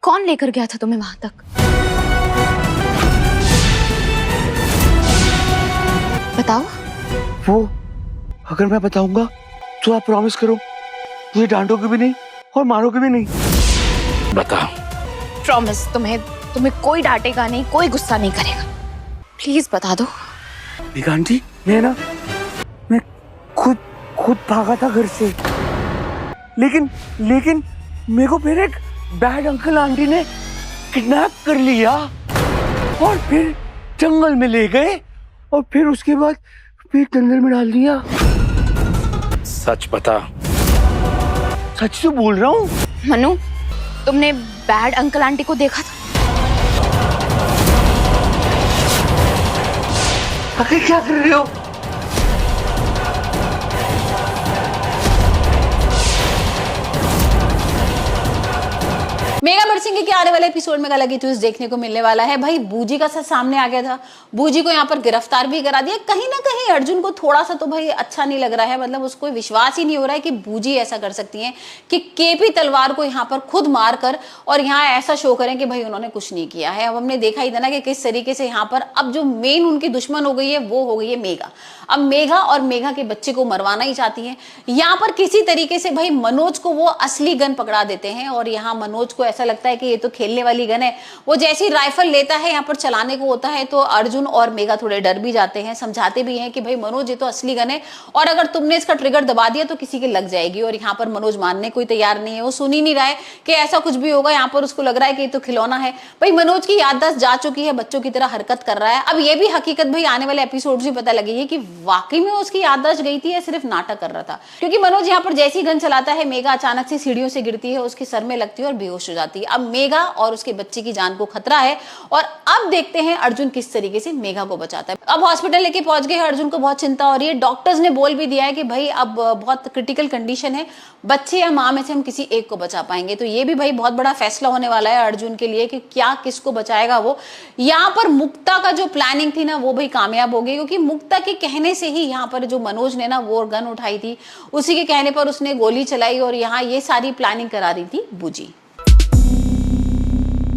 कौन लेकर गया था तुम्हें वहां तक? बताओ। वो अगर मैं बताऊंगा तो आप प्रॉमिस करो मुझे डांटोगे भी नहीं और मारोगे भी नहीं। बता। प्रॉमिस, तुम्हें कोई डांटेगा नहीं, कोई गुस्सा नहीं करेगा। प्लीज बता दो। आंटी, मैं खुद भागा था घर से, लेकिन मेरे को फिर एक बैड अंकल आंटी ने किडनैप कर लिया और फिर जंगल में ले गए और फिर उसके बाद फिर जंगल में डाल दिया। सच बता। सच तो बोल रहा हूँ। मनु, तुमने बैड अंकल आंटी को देखा था? आखिर क्या कर रहे हो? मेगा बरसिंह के आने वाले एपिसोड में अलग ही ट्विस्ट देखने को मिलने वाला है। भाई बूजी का सच सामने आ गया था, बूजी को यहाँ पर गिरफ्तार भी करा दिया। कहीं ना कहीं अर्जुन को थोड़ा सा तो भाई अच्छा नहीं लग रहा है, मतलब उसको विश्वास ही नहीं हो रहा है कि बूजी ऐसा कर सकती हैं कि केपी तलवार को यहाँ पर खुद मार कर और यहाँ ऐसा शो करें कि भाई उन्होंने कुछ नहीं किया है। अब हमने देखा ही था ना कि किस तरीके से यहाँ पर अब जो मेन उनकी दुश्मन हो गई है वो हो गई है मेघा। अब मेघा और मेघा के बच्चे को मरवाना ही चाहती है। यहाँ पर किसी तरीके से भाई मनोज को वो असली गन पकड़ा देते हैं और यहाँ मनोज को ऐसा लगता है कि ये तो खेलने वाली गन है। वो जैसी राइफल लेता है यहाँ पर चलाने को होता है तो अर्जुन और मेघा थोड़े डर भी जाते हैं, समझाते भी हैं कि भाई मनोज ये तो असली गन है और अगर तुमने इसका ट्रिगर दबा दिया तो किसी के लग जाएगी। और यहाँ पर मनोज मानने को तैयार नहीं है, वो सुन ही नहीं रहा है कि ऐसा कुछ भी होगा। यहाँ पर उसको लग रहा है कि ये तो खिलौना है। भाई मनोज की याददाश्त जा चुकी है, बच्चों की तरह हरकत कर रहा है। अब ये भी हकीकत भाई आने वाले एपिसोड से पता लगेगी कि वाकई में उसकी याददाश्त गई थी या सिर्फ नाटक कर रहा था। क्योंकि मनोज यहाँ पर जैसी गन चलाता है मेघा अचानक से सीढ़ियों से गिरती है, उसके सर में लगती है और बेहोश हो जाती है। अब मेघा और उसके बच्चे की जान को खतरा है और अब देखते हैं अर्जुन किस तरीके से मेघा को बचाता है। अब हॉस्पिटल लेके पहुंच गए, अर्जुन को बहुत चिंता हो रही है। डॉक्टर्स ने बोल भी दिया है कि भाई अब बहुत क्रिटिकल कंडीशन है, बच्चे या मां में से हम किसी एक को बचा पाएंगे। तो ये भी भाई बहुत बड़ा फैसला होने वाला है अर्जुन के लिए कि क्या किसको बचाएगा वो। यहाँ पर मुक्ता का जो प्लानिंग थी ना वो भाई कामयाब हो गई, क्योंकि मुक्ता के कहने से ही यहाँ पर जो मनोज ने ना वो गन उठाई थी, उसी के कहने पर उसने गोली चलाई और यहाँ ये सारी प्लानिंग करा रही थी बूजी।